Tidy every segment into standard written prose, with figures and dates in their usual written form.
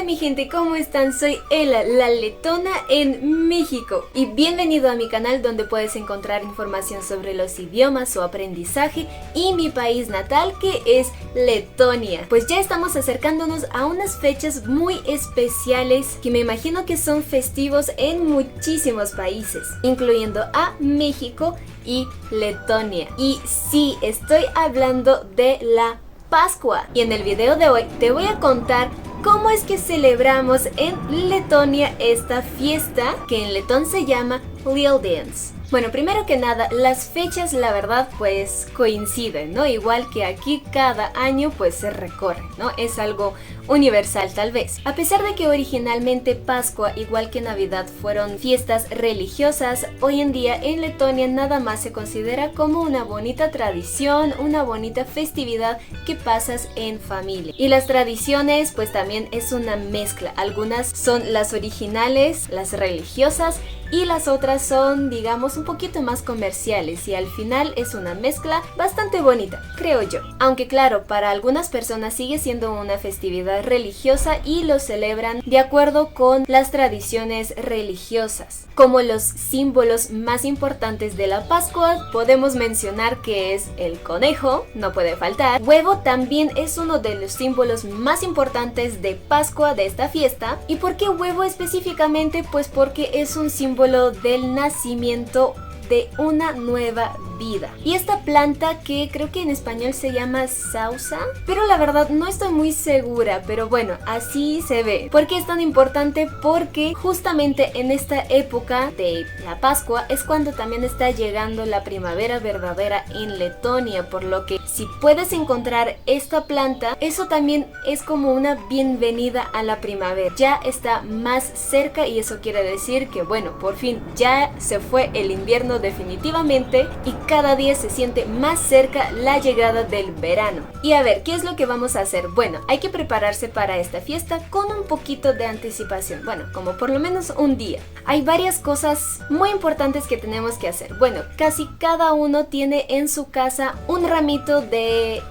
mi gente, ¿cómo están? Soy Ela, la letona en México y bienvenido a mi canal donde puedes encontrar información sobre los idiomas, su aprendizaje y mi país natal que es Letonia. Pues ya estamos acercándonos a unas fechas muy especiales que me imagino que son festivos en muchísimos países, incluyendo a México y Letonia. Y sí, estoy hablando de la Pascua. Y en el video de hoy te voy a contar cómo es que celebramos en Letonia esta fiesta que en letón se llama Lieldiens. Bueno, primero que nada, las fechas la verdad pues coinciden, ¿no? Igual que aquí cada año pues se recorre, ¿no? Es algo universal tal vez. A pesar de que originalmente Pascua, igual que Navidad, fueron fiestas religiosas, hoy en día en Letonia nada más se considera como una bonita tradición, una bonita festividad que pasas en familia. Y las tradiciones pues también es una mezcla. Algunas son las originales, las religiosas, y las otras son, digamos, un poquito más comerciales y al final es una mezcla bastante bonita, creo yo. Aunque claro, para algunas personas sigue siendo una festividad religiosa y lo celebran de acuerdo con las tradiciones religiosas. Como los símbolos más importantes de la Pascua, podemos mencionar que es el conejo, no puede faltar. Huevo también es uno de los símbolos más importantes de Pascua, de esta fiesta. ¿Y por qué huevo específicamente? Pues porque es un símbolo del nacimiento de una nueva vida. Y esta planta que creo que en español se llama sausa, pero la verdad no estoy muy segura, pero bueno, así se ve. ¿Por qué es tan importante? Porque justamente en esta época de la Pascua es cuando también está llegando la primavera verdadera en Letonia, por lo que si puedes encontrar esta planta, eso también es como una bienvenida a la primavera. Ya está más cerca y eso quiere decir que bueno, por fin ya se fue el invierno definitivamente y cada día se siente más cerca la llegada del verano. Y a ver, ¿qué es lo que vamos a hacer? Bueno, hay que prepararse para esta fiesta con un poquito de anticipación, bueno, como por lo menos un día. Hay varias cosas muy importantes que tenemos que hacer. Bueno, casi cada uno tiene en su casa un ramito de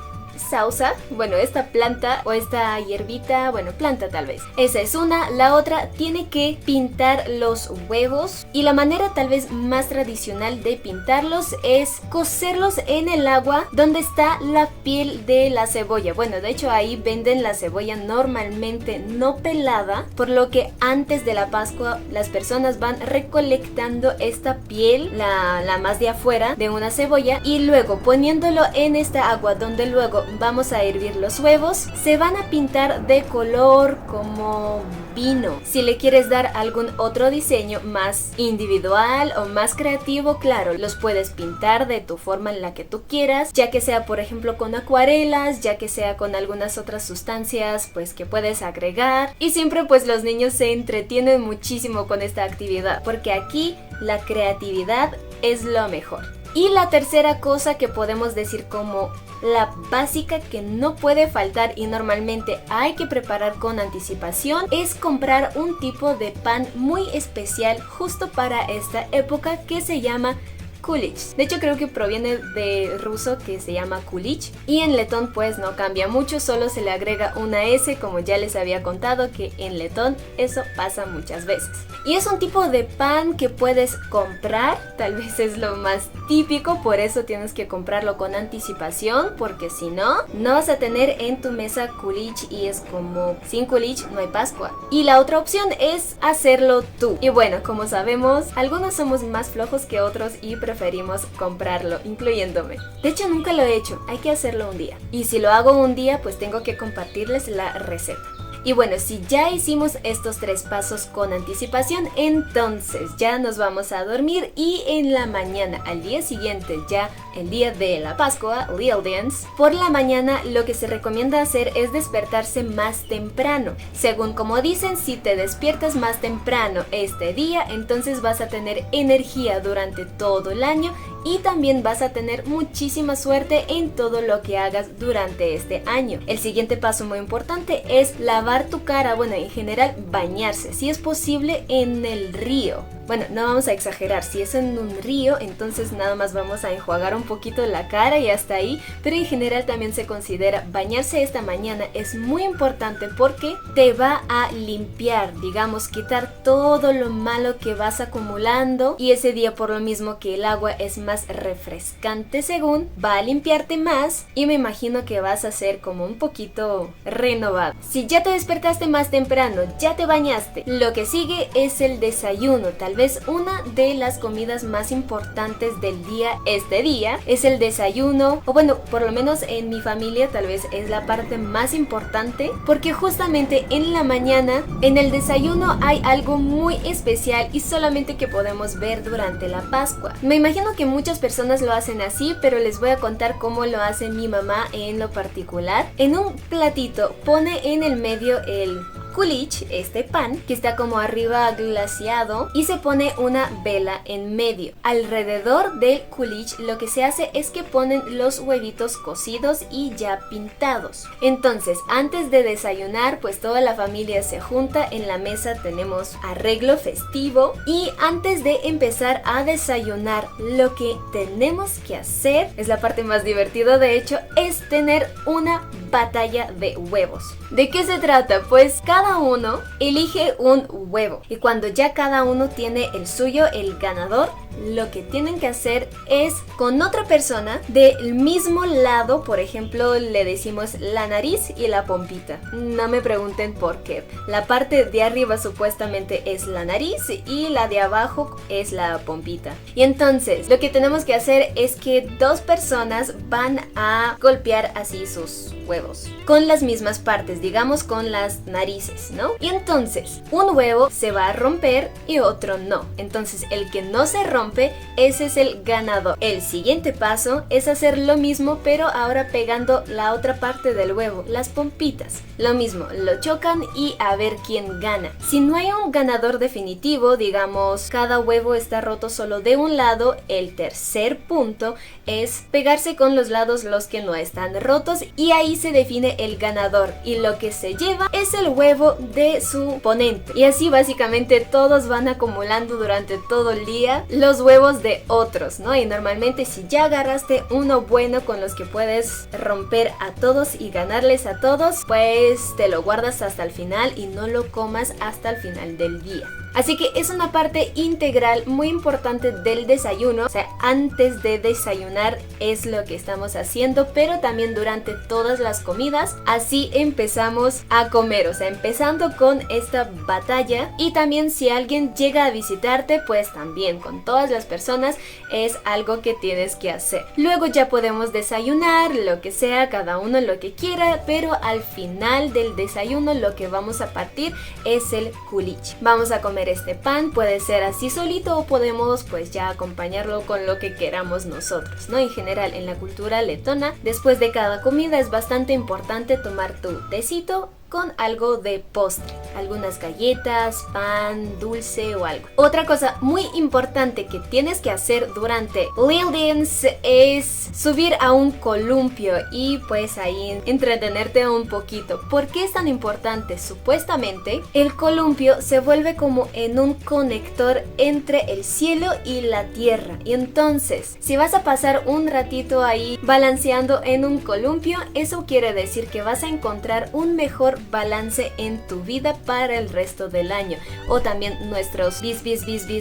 sausa, bueno, esta planta o esta hierbita, bueno, planta tal vez. Esa es una. La otra, tiene que pintar los huevos y la manera tal vez más tradicional de pintarlos es cocerlos en el agua donde está la piel de la cebolla. Bueno, de hecho ahí venden la cebolla normalmente no pelada, por lo que antes de la Pascua las personas van recolectando esta piel, la más de afuera de una cebolla, y luego poniéndolo en esta agua donde luego vamos a hervir los huevos, se van a pintar de color como vino. Si le quieres dar algún otro diseño más individual o más creativo, claro, los puedes pintar de tu forma en la que tú quieras, ya que sea por ejemplo con acuarelas, ya que sea con algunas otras sustancias pues que puedes agregar. Y siempre pues los niños se entretienen muchísimo con esta actividad, porque aquí la creatividad es lo mejor. Y la tercera cosa que podemos decir como la básica que no puede faltar y normalmente hay que preparar con anticipación es comprar un tipo de pan muy especial justo para esta época que se llama kulich. De hecho creo que proviene de ruso que se llama kulich y en letón pues no cambia mucho, solo se le agrega una S, como ya les había contado que en letón eso pasa muchas veces. Y es un tipo de pan que puedes comprar, tal vez es lo más típico, por eso tienes que comprarlo con anticipación, porque si no, no vas a tener en tu mesa kulich y es como sin kulich no hay Pascua. Y la otra opción es hacerlo tú. Y bueno, como sabemos, algunos somos más flojos que otros y preferimos comprarlo, incluyéndome. De hecho nunca lo he hecho, hay que hacerlo un día. Y si lo hago un día, pues tengo que compartirles la receta. Y bueno, si ya hicimos estos 3 pasos con anticipación, entonces ya nos vamos a dormir y en la mañana, al día siguiente, ya el día de la Pascua, Lieldiens, por la mañana lo que se recomienda hacer es despertarse más temprano. Según como dicen, si te despiertas más temprano este día, entonces vas a tener energía durante todo el año y también vas a tener muchísima suerte en todo lo que hagas durante este año. El siguiente paso muy importante es lavar tu cara, bueno, en general bañarse, si es posible en el río. bueno, no vamos a exagerar, si es en un río, entonces nada más vamos a enjuagar un poquito la cara y hasta ahí, pero en general también se considera bañarse esta mañana es muy importante porque te va a limpiar, digamos, quitar todo lo malo que vas acumulando, y ese día, por lo mismo que el agua es más refrescante según, va a limpiarte más y me imagino que vas a ser como un poquito renovado. Si ya te despertaste más temprano, ya te bañaste, lo que sigue es el desayuno. Tal vez una de las comidas más importantes del día este día es el desayuno, o bueno, por lo menos en mi familia tal vez es la parte más importante, porque justamente en la mañana en el desayuno hay algo muy especial y solamente que podemos ver durante la Pascua. Me imagino que muchas personas lo hacen así, pero les voy a contar cómo lo hace mi mamá en lo particular. En un platito pone en el medio el kulich, este pan que está como arriba glaseado, y se pone una vela en medio. Alrededor del kulich lo que se hace es que ponen los huevitos cocidos y ya pintados. Entonces, antes de desayunar, pues toda la familia se junta en la mesa, tenemos arreglo festivo, y antes de empezar a desayunar, lo que tenemos que hacer, es la parte más divertida de hecho, es tener una batalla de huevos. ¿De qué se trata? Pues cada uno elige un huevo, y cuando ya cada uno tiene el suyo, el ganador, lo que tienen que hacer es con otra persona del mismo lado, por ejemplo, le decimos la nariz y la pompita. No me pregunten por qué. La parte de arriba supuestamente es la nariz y la de abajo es la pompita. Y entonces, lo que tenemos que hacer es que dos personas van a golpear así sus huevos con las mismas partes, digamos con las narices, ¿no? Y entonces, un huevo se va a romper y otro no. Entonces, el que no se rompe, ese es el ganador. El siguiente paso es hacer lo mismo, pero ahora pegando la otra parte del huevo, las pompitas. Lo mismo, lo chocan y a ver quién gana. Si no hay un ganador definitivo, digamos, cada huevo está roto solo de un lado, el tercer punto es pegarse con los lados los que no están rotos, y ahí se define el ganador, y lo que se lleva es el huevo de su oponente. Y así básicamente todos van acumulando durante todo el día los huevos de otros, ¿no? Y normalmente si ya agarraste uno bueno con los que puedes romper a todos y ganarles a todos, pues te lo guardas hasta el final y no lo comas hasta el final del día. Así que es una parte integral muy importante del desayuno, o sea, antes de desayunar es lo que estamos haciendo, pero también durante todas las comidas, así empezamos a comer, o sea, empezando con esta batalla. Y también si alguien llega a visitarte, pues también con todas las personas es algo que tienes que hacer. Luego ya podemos desayunar, lo que sea, cada uno lo que quiera, pero al final del desayuno lo que vamos a partir es el kulich. Vamos a comer este pan, puede ser así solito o podemos pues ya acompañarlo con lo que queramos nosotros, ¿no? En general en la cultura letona, después de cada comida es bastante importante tomar tu tecito con algo de postre, algunas galletas, pan, dulce o algo. Otra cosa muy importante que tienes que hacer durante Lil Dance es subir a un columpio y pues ahí entretenerte un poquito. ¿Por qué es tan importante? Supuestamente el columpio se vuelve como en un conector entre el cielo y la tierra, y entonces si vas a pasar un ratito ahí balanceando en un columpio, eso quiere decir que vas a encontrar un mejor balance en tu vida para el resto del año. O también nuestros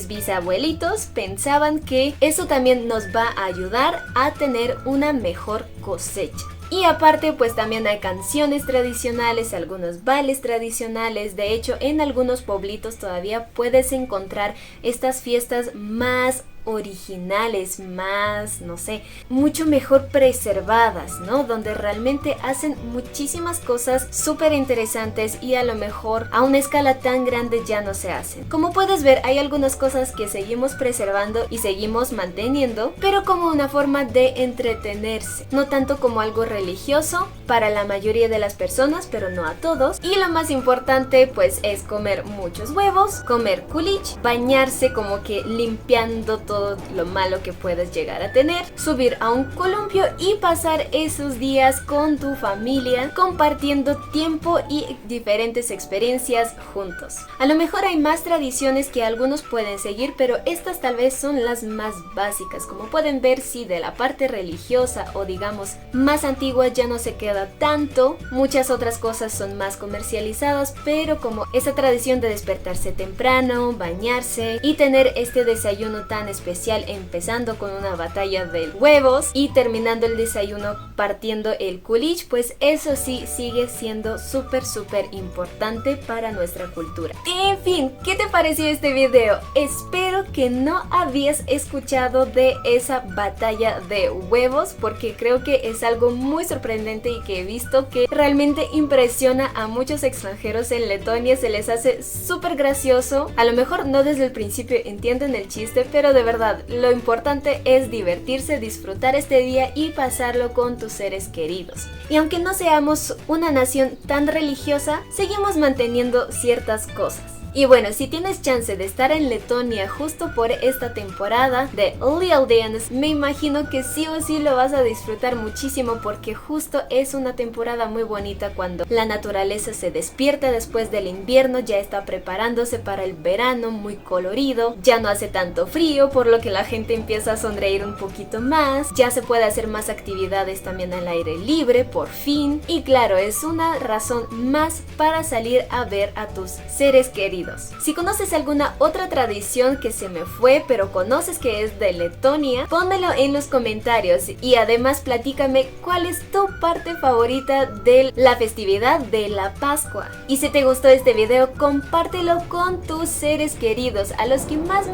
bisabuelitos pensaban que eso también nos va a ayudar a tener una mejor cosecha. Y aparte pues también hay canciones tradicionales, algunos bailes tradicionales. De hecho en algunos pueblitos todavía puedes encontrar estas fiestas más originales, más, no sé, mucho mejor preservadas, ¿no? Donde realmente hacen muchísimas cosas súper interesantes y a lo mejor a una escala tan grande ya no se hacen. Como puedes ver, hay algunas cosas que seguimos preservando y seguimos manteniendo, pero como una forma de entretenerse, no tanto como algo religioso para la mayoría de las personas, pero no a todos. Y lo más importante pues es comer muchos huevos, comer kulich, bañarse como que limpiando todo todo lo malo que puedas llegar a tener, subir a un columpio y pasar esos días con tu familia, compartiendo tiempo y diferentes experiencias juntos. A lo mejor hay más tradiciones que algunos pueden seguir, pero estas tal vez son las más básicas. Como pueden ver, si de la parte religiosa o digamos más antigua ya no se queda tanto, muchas otras cosas son más comercializadas, pero como esa tradición de despertarse temprano, bañarse y tener este desayuno tan especial, empezando con una batalla de huevos y terminando el desayuno partiendo el kulich, pues eso sí sigue siendo súper importante para nuestra cultura. En fin, ¿qué te pareció este video? Espero que no habías escuchado de esa batalla de huevos, porque creo que es algo muy sorprendente y que he visto que realmente impresiona a muchos extranjeros en Letonia. Se les hace súper gracioso. A lo mejor no desde el principio entienden el chiste, pero de verdad lo importante es divertirse, disfrutar este día y pasarlo con tus seres queridos. Y aunque no seamos una nación tan religiosa, seguimos manteniendo ciertas cosas. Y bueno, si tienes chance de estar en Letonia justo por esta temporada de Liaudiens, me imagino que sí o sí lo vas a disfrutar muchísimo, porque justo es una temporada muy bonita cuando la naturaleza se despierta después del invierno, ya está preparándose para el verano muy colorido, ya no hace tanto frío, por lo que la gente empieza a sonreír un poquito más, ya se puede hacer más actividades también al aire libre, por fin, y claro, es una razón más para salir a ver a tus seres queridos. Si conoces alguna otra tradición que se me fue, pero conoces que es de Letonia, pónmelo en los comentarios y además platícame cuál es tu parte favorita de la festividad de la Pascua. Y si te gustó este video, compártelo con tus seres queridos, a los que más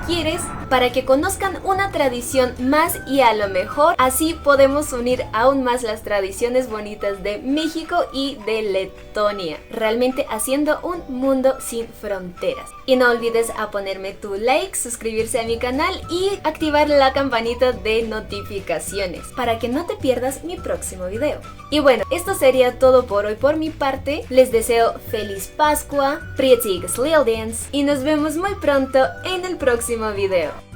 quieres, para que conozcan una tradición más y a lo mejor así podemos unir aún más las tradiciones bonitas de México y de Letonia, realmente haciendo un mundo sin fronteras. Y no olvides a ponerme tu like, suscribirse a mi canal y activar la campanita de notificaciones para que no te pierdas mi próximo video. Y bueno, esto sería todo por hoy por mi parte. Les deseo feliz Pascua, Prietigas Liaudiens, y nos vemos muy pronto en el próximo video.